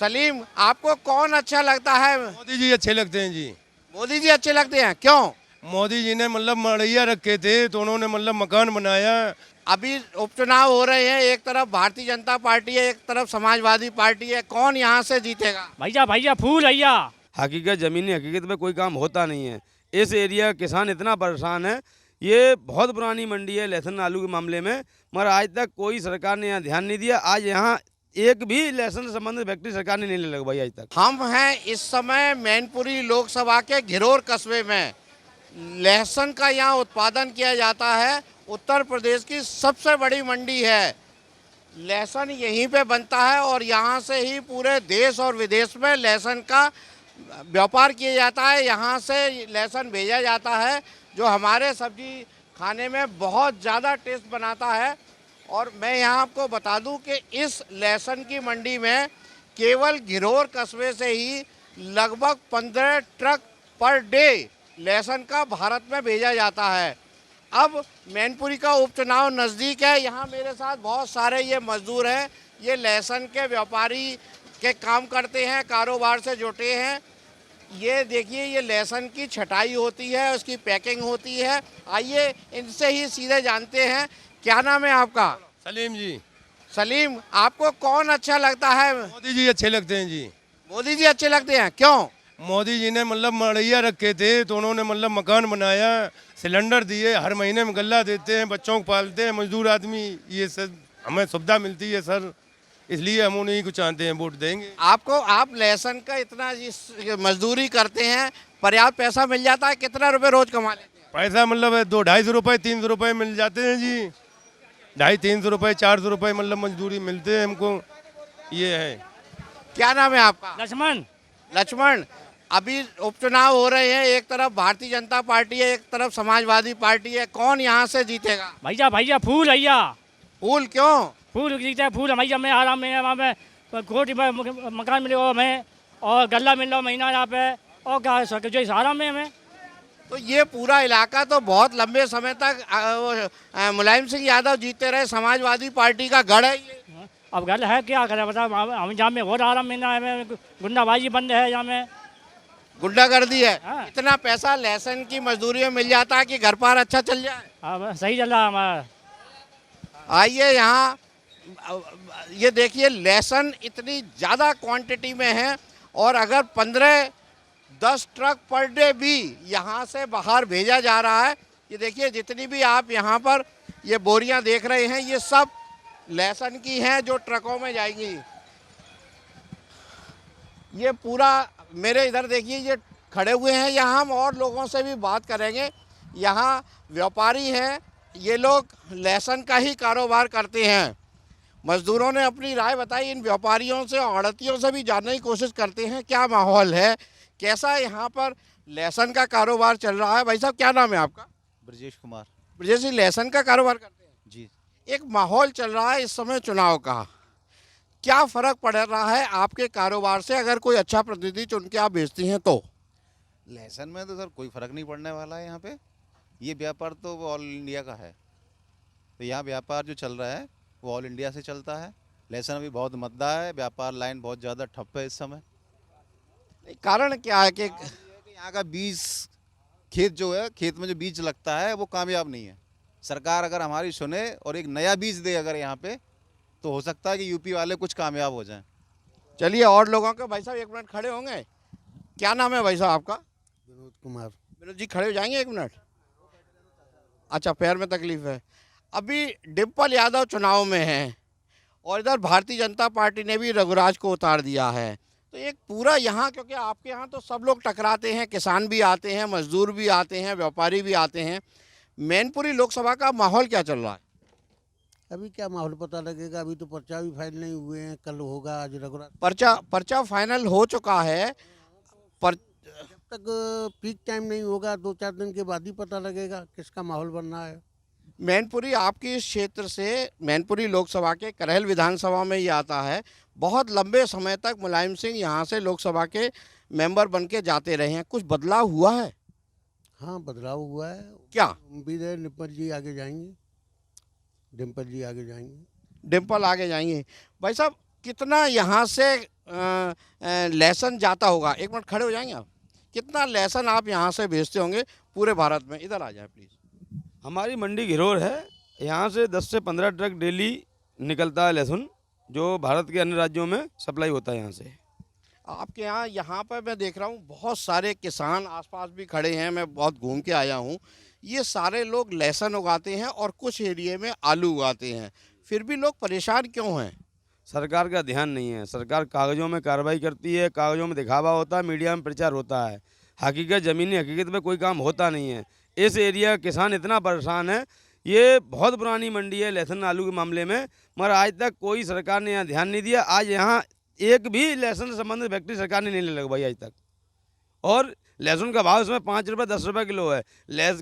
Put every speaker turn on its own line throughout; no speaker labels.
सलीम, आपको कौन अच्छा लगता है?
मोदी जी अच्छे लगते हैं जी।
मोदी जी अच्छे लगते हैं, क्यों?
मोदी जी ने मतलब मड़ैया रखे थे तो उन्होंने मतलब मकान बनाया।
अभी उपचुनाव हो रहे हैं, एक तरफ भारतीय जनता पार्टी है, एक तरफ समाजवादी पार्टी है, कौन यहाँ से जीतेगा?
भैया भैया फूल भैया।
हकीकत ज़मीनी हकीकत में कोई काम होता नहीं है। इस एरिया का किसान इतना परेशान है। ये बहुत पुरानी मंडी है लहसुन आलू के मामले में, मगर आज तक कोई सरकार ने यहाँ ध्यान नहीं दिया। आज यहाँ एक भी लहसुन से संबंधित फैक्ट्री सरकार ने नहीं लगवाई आज तक।
हम हैं इस समय मैनपुरी लोकसभा के घिरोर कस्बे में। लहसुन का यहाँ उत्पादन किया जाता है। उत्तर प्रदेश की सबसे बड़ी मंडी है। लहसुन यहीं पे बनता है और यहाँ से ही पूरे देश और विदेश में लहसुन का व्यापार किया जाता है। यहाँ से लहसुन भेजा जाता है जो हमारे सब्जी खाने में बहुत ज़्यादा टेस्ट बनाता है। और मैं यहाँ आपको बता दूं कि इस लहसुन की मंडी में केवल घिरोर कस्बे से ही लगभग 15 ट्रक पर डे लहसुन का भारत में भेजा जाता है। अब मैनपुरी का उपचुनाव नज़दीक है। यहाँ मेरे साथ बहुत सारे ये मजदूर हैं, ये लहसुन के व्यापारी के काम करते हैं, कारोबार से जुटे हैं। ये देखिए, ये लहसुन की छटाई होती है, उसकी पैकिंग होती है। आइए इनसे ही सीधे जानते हैं। क्या नाम है आपका?
सलीम जी।
सलीम, आपको कौन अच्छा लगता है?
मोदी जी अच्छे लगते हैं जी।
मोदी जी अच्छे लगते हैं, क्यों?
मोदी जी ने मतलब मड़ैया रखे थे तो उन्होंने मतलब मकान बनाया, सिलेंडर दिए, हर महीने में गल्ला देते हैं, बच्चों को पालते हैं, मजदूर आदमी, ये सब हमें सुविधा मिलती है सर, इसलिए हम उन्हीं को चाहते हैं, वोट देंगे।
आप लहसुन का इतना मजदूरी करते हैं, पर्याप्त पैसा मिल जाता है? कितना रुपए रोज कमा लेते हैं?
पैसा मतलब 200-250 रुपये 300 रुपये मिल जाते हैं जी। 250-300 रुपये 400 रुपये मतलब मजदूरी मिलते हैं हमको, ये है।
क्या नाम है आपका?
लक्ष्मण।
लक्ष्मण, अभी उपचुनाव हो रहे हैं, एक तरफ भारतीय जनता पार्टी है, एक तरफ समाजवादी पार्टी है, कौन यहाँ से जीतेगा?
भैया भैया फूल भैया।
फूल क्यों?
फूल जीते फूल भैया। मैं आराम में वहाँ पे कोटी में मकान मिले हमें और गल्ला मिल रहा महीना यहाँ पे, और क्या जो आराम में हमें।
तो ये पूरा इलाका तो बहुत लंबे समय तक मुलायम सिंह यादव जीतते रहे, समाजवादी पार्टी का गढ़ है ये।
अब गल है क्या करें बता, हम जहाँ में और आराम मिलना है, गुंडाबाजी बंद है यहाँ में,
गुंडागर्दी है।
हाँ।
इतना पैसा लहसुन की मजदूरी में मिल जाता है कि घर पर अच्छा चल जाए।
अब सही चल रहा है हमारा।
आइए यहाँ, ये देखिए लहसुन इतनी ज़्यादा क्वांटिटी में है और अगर 15-10 ट्रक पर डे भी यहाँ से बाहर भेजा जा रहा है। ये देखिए, जितनी भी आप यहाँ पर ये बोरियां देख रहे हैं, ये सब लहसुन की हैं जो ट्रकों में जाएंगी। ये पूरा मेरे इधर देखिए, ये खड़े हुए हैं। यहाँ हम और लोगों से भी बात करेंगे। यहाँ व्यापारी हैं, ये लोग लहसुन का ही कारोबार करते हैं। मजदूरों ने अपनी राय बताई। इन व्यापारियों से, आड़तियों से भी जानने की कोशिश करते हैं क्या माहौल है, कैसा यहाँ पर लहसुन का कारोबार चल रहा है। भाई साहब, क्या नाम है आपका?
ब्रजेश कुमार
ब्रजेश जी, लहसुन का कारोबार करते हैं
जी।
एक माहौल चल रहा है इस समय चुनाव का, क्या फ़र्क पड़ रहा है आपके कारोबार से अगर कोई अच्छा प्रतिनिधि चुन के आप बेचती हैं तो?
लहसुन में तो सर कोई फ़र्क नहीं पड़ने वाला है। यहाँ पे ये व्यापार तो वो ऑल इंडिया का है, तो यहाँ व्यापार जो चल रहा है वो ऑल इंडिया से चलता है। लहसुन अभी बहुत मद्दा है, व्यापार लाइन बहुत ज़्यादा ठप है इस समय।
कारण क्या है कि
यहाँ का बीज खेत जो है, खेत में जो बीज लगता है वो कामयाब नहीं है। सरकार अगर हमारी सुने और एक नया बीज दे अगर यहाँ पे, तो हो सकता है कि यूपी वाले कुछ कामयाब हो जाएं।
चलिए और लोगों के, भाई साहब 1 मिनट खड़े होंगे। क्या नाम है भाई साहब आपका?
विनोद कुमार।
विनोद जी, खड़े हो जाएंगे 1 मिनट? अच्छा, पैर में तकलीफ है। अभी डिम्पल यादव चुनाव में हैं और इधर भारतीय जनता पार्टी ने भी रघुराज को उतार दिया है। तो एक पूरा यहाँ, क्योंकि आपके यहाँ तो सब लोग टकराते हैं, किसान भी आते हैं, मजदूर भी आते हैं, व्यापारी भी आते हैं। मैनपुरी लोकसभा का माहौल क्या चल रहा है?
अभी क्या माहौल पता लगेगा, अभी तो पर्चा भी फाइल नहीं हुए हैं, कल होगा, आज रघुराज।
पर्चा फाइनल हो चुका है।
जब तक पीक टाइम नहीं होगा 2-4 दिन के बाद ही पता लगेगा किसका माहौल बन रहा है।
मैनपुरी आपके इस क्षेत्र से, मैनपुरी लोकसभा के करहल विधानसभा में ही आता है। बहुत लंबे समय तक मुलायम सिंह यहाँ से लोकसभा के मेंबर बन के जाते रहे हैं, कुछ बदलाव हुआ है?
हाँ, बदलाव हुआ है।
क्या?
उम्मीद है डिम्पल जी आगे जाएंगे, डिम्पल जी आगे जाएंगे।
डिम्पल आगे जाएंगे। भाई साहब, कितना यहाँ से लहसुन जाता होगा? एक मिनट खड़े हो जाएंगे आप? कितना लहसुन आप यहाँ से भेजते होंगे पूरे भारत में? इधर आ जाए प्लीज़।
हमारी मंडी घिरोर है, यहाँ से 10 से 15 ट्रक डेली निकलता है लहसुन, जो भारत के अन्य राज्यों में सप्लाई होता है यहाँ से।
आपके यहाँ पर मैं देख रहा हूँ बहुत सारे किसान आसपास भी खड़े हैं, मैं बहुत घूम के आया हूँ। ये सारे लोग लहसुन उगाते हैं और कुछ एरिया में आलू उगाते हैं, फिर भी लोग परेशान क्यों हैं?
सरकार का ध्यान नहीं है। सरकार कागज़ों में कार्रवाई करती है, कागज़ों में दिखावा होता है, मीडिया में प्रचार होता है, हकीकत ज़मीनी हकीकत में कोई काम होता नहीं है। इस एरिया का किसान इतना परेशान है। ये बहुत पुरानी मंडी है लहसुन आलू के मामले में, मगर आज तक कोई सरकार ने यहाँ ध्यान नहीं दिया। आज यहाँ एक भी लहसुन से संबंधित फैक्ट्री सरकार ने नहीं लगवाई आज तक। और लहसुन का भाव इसमें 5 रुपये 10 रुपये किलो है।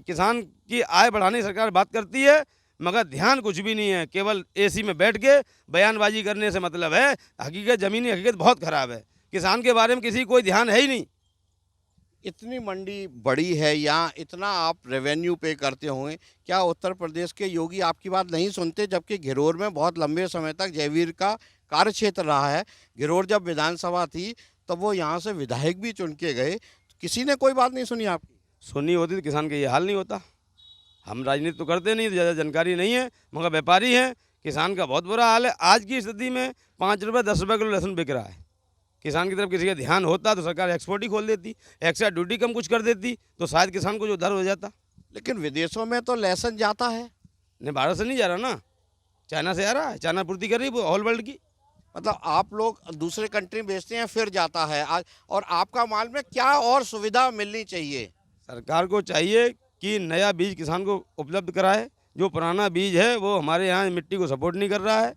किसान की आय बढ़ाने की सरकार बात करती है, मगर ध्यान कुछ भी नहीं है। केवल एसी में बैठ के बयानबाजी करने से मतलब है। हकीकत ज़मीनी हकीकत बहुत ख़राब है। किसान के बारे में किसी कोई ध्यान है ही नहीं।
इतनी मंडी बड़ी है, यहाँ इतना आप रेवेन्यू पे करते होंगे, क्या उत्तर प्रदेश के योगी आपकी बात नहीं सुनते? जबकि घिरोर में बहुत लंबे समय तक जयवीर का कार्य क्षेत्र रहा है। घिरोर जब विधानसभा थी तब वो यहाँ से विधायक भी चुन के गए, तो किसी ने कोई बात नहीं सुनी आपकी?
सुनी होती तो किसान का ये हाल नहीं होता। हम राजनीति तो करते नहीं, तो ज़्यादा जानकारी नहीं है, मगर व्यापारी हैं। किसान का बहुत बुरा हाल है। आज की स्थिति में 5 रुपये 10 रुपये किलो लहसुन बिक रहा है। किसान की तरफ किसी का ध्यान होता तो सरकार एक्सपोर्ट ही खोल देती, एक्स्ट्रा ड्यूटी कम कुछ कर देती, तो शायद किसान को जो उधार हो जाता।
लेकिन विदेशों में तो लहसुन जाता है।
नहीं, भारत से नहीं जा रहा ना, चाइना से आ रहा है। चाइना पूर्ति कर रही है ऑल वर्ल्ड की।
मतलब आप लोग दूसरे कंट्री में बेचते हैं फिर जाता है आज, और आपका माल में क्या और सुविधा मिलनी चाहिए?
सरकार को चाहिए कि नया बीज किसान को उपलब्ध कराए। जो पुराना बीज है वो हमारे यहाँ मिट्टी को सपोर्ट नहीं कर रहा है,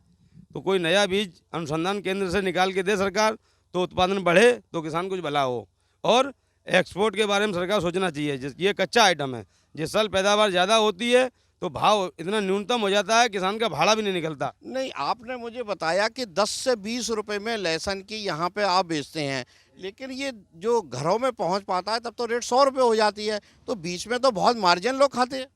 तो कोई नया बीज अनुसंधान केंद्र से निकाल के दे सरकार, तो उत्पादन बढ़े, तो किसान कुछ भला हो। और एक्सपोर्ट के बारे में सरकार सोचना चाहिए। ये कच्चा आइटम है, जिस साल पैदावार ज़्यादा होती है तो भाव इतना न्यूनतम हो जाता है, किसान का भाड़ा भी नहीं निकलता।
नहीं, आपने मुझे बताया कि 10 से 20 रुपए में लहसुन की यहाँ पे आप बेचते हैं, लेकिन ये जो घरों में पहुँच पाता है तब तो रेट 100 रुपये हो जाती है, तो बीच में तो बहुत मार्जिन लोग खाते हैं।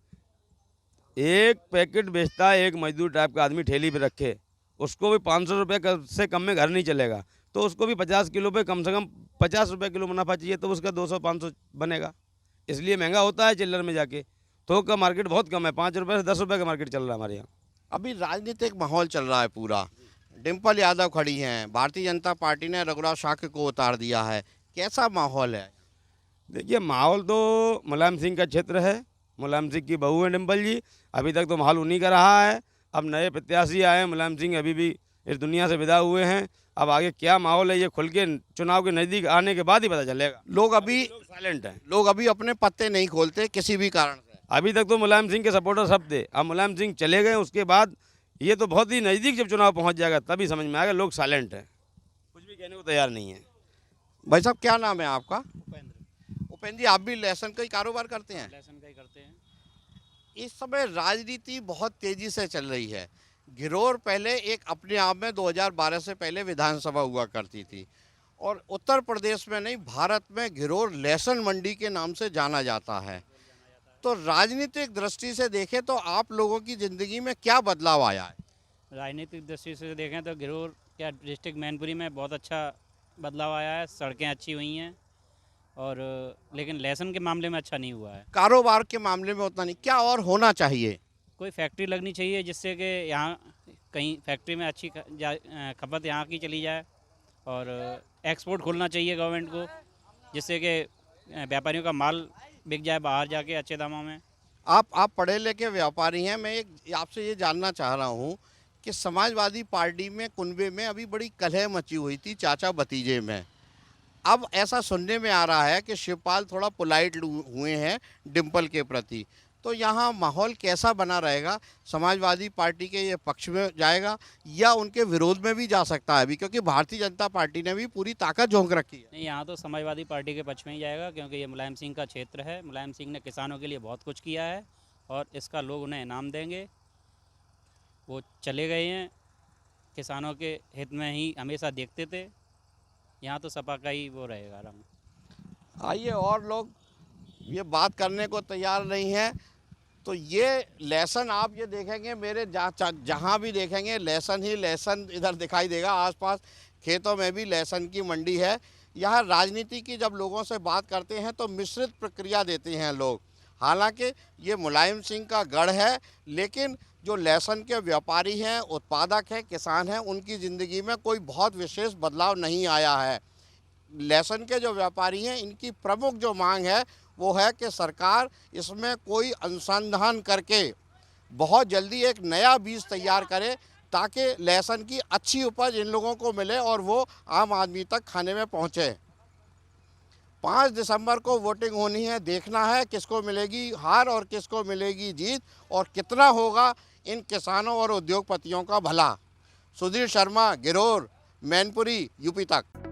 एक पैकेट बेचता है एक मजदूर टाइप का आदमी, ठेली पे रखे, उसको भी 500 रुपये से कम में घर नहीं चलेगा, तो उसको भी 50 किलो पे कम से कम 50 रुपये किलो मुनाफा चाहिए, तो उसका 200-500 बनेगा। इसलिए महंगा होता है चिल्लर में जाके। थोक का मार्केट बहुत कम है, 5 रुपये से 10 रुपये का मार्केट चल रहा है हमारे यहाँ।
अभी राजनीतिक माहौल चल रहा है पूरा, डिम्पल यादव खड़ी हैं, भारतीय जनता पार्टी ने रघुराज शाक्य को उतार दिया है, कैसा माहौल है?
देखिए, माहौल तो मुलायम सिंह का क्षेत्र है, मुलायम सिंह की बहू है डिम्पल जी। अभी तक तो माहौल उन्हीं का रहा है। अब नए प्रत्याशी आए हैं, मुलायम सिंह अभी भी इस दुनिया से विदा हुए हैं। अब आगे क्या माहौल है ये खुल के चुनाव के नज़दीक आने के बाद ही पता चलेगा।
लोग अभी
साइलेंट हैं,
लोग अभी अपने पत्ते नहीं खोलते किसी भी कारण से।
अभी तक तो मुलायम सिंह के सपोर्टर सब थे। अब मुलायम सिंह चले गए, उसके बाद ये तो बहुत ही नज़दीक जब चुनाव पहुंच जाएगा तभी समझ में आएगा। लोग साइलेंट हैं, कुछ भी कहने को तैयार नहीं है।
भाई साहब, क्या नाम है आपका? उपेंद्र जी, आप भी लहसुन का ही कारोबार करते हैं?
लहसुन का ही करते हैं।
इस समय राजनीति बहुत तेजी से चल रही है। घिरोर पहले एक अपने आप में 2012 से पहले विधानसभा हुआ करती थी, और उत्तर प्रदेश में नहीं भारत में घिरोर लहसुन मंडी के नाम से जाना जाता है। तो राजनीतिक दृष्टि से देखें तो आप लोगों की ज़िंदगी में क्या बदलाव आया है?
राजनीतिक दृष्टि से देखें तो घिरोर क्या डिस्ट्रिक्ट मैनपुरी में बहुत अच्छा बदलाव आया है। सड़कें अच्छी हुई हैं, और लेकिन लहसुन के मामले में अच्छा नहीं हुआ है।
कारोबार के मामले में उतना नहीं, क्या और होना चाहिए?
कोई फैक्ट्री लगनी चाहिए जिससे कि यहाँ कहीं फैक्ट्री में अच्छी खपत यहाँ की चली जाए, और एक्सपोर्ट खोलना चाहिए गवर्नमेंट को, जिससे कि व्यापारियों का माल बिक जाए बाहर जाके अच्छे दामों में।
आप पढ़े लिखे व्यापारी हैं, मैं एक आपसे ये जानना चाह रहा हूँ कि समाजवादी पार्टी में कुनबे में अभी बड़ी कलह मची हुई थी चाचा भतीजे में। अब ऐसा सुनने में आ रहा है कि शिवपाल थोड़ा पोलाइट हुए हैं डिम्पल के प्रति, तो यहाँ माहौल कैसा बना रहेगा? समाजवादी पार्टी के ये पक्ष में जाएगा या उनके विरोध में भी जा सकता है अभी, क्योंकि भारतीय जनता पार्टी ने भी पूरी ताकत झोंक रखी है?
नहीं, यहाँ तो समाजवादी पार्टी के पक्ष में ही जाएगा, क्योंकि ये मुलायम सिंह का क्षेत्र है। मुलायम सिंह ने किसानों के लिए बहुत कुछ किया है, और इसका लोग उन्हें इनाम देंगे। वो चले गए हैं, किसानों के हित में ही हमेशा देखते थे। यहाँ तो सपा का ही वो रहेगा रंग।
आइए, और लोग ये बात करने को तैयार नहीं है, तो ये लहसुन आप ये देखेंगे मेरे जहाँ भी देखेंगे लहसुन ही लहसुन इधर दिखाई देगा। आसपास खेतों में भी लहसुन की मंडी है। यहाँ राजनीति की जब लोगों से बात करते हैं तो मिश्रित प्रक्रिया देते हैं लोग। हालांकि ये मुलायम सिंह का गढ़ है, लेकिन जो लहसुन के व्यापारी हैं, उत्पादक हैं, किसान हैं, उनकी ज़िंदगी में कोई बहुत विशेष बदलाव नहीं आया है। लहसुन के जो व्यापारी हैं, इनकी प्रमुख जो मांग है वो है कि सरकार इसमें कोई अनुसंधान करके बहुत जल्दी एक नया बीज तैयार करे, ताकि लहसुन की अच्छी उपज इन लोगों को मिले और वो आम आदमी तक खाने में पहुँचे। 5 दिसंबर को वोटिंग होनी है। देखना है किसको मिलेगी हार और किसको मिलेगी जीत, और कितना होगा इन किसानों और उद्योगपतियों का भला। सुधीर शर्मा, गिरोर, मैनपुरी, यूपी तक।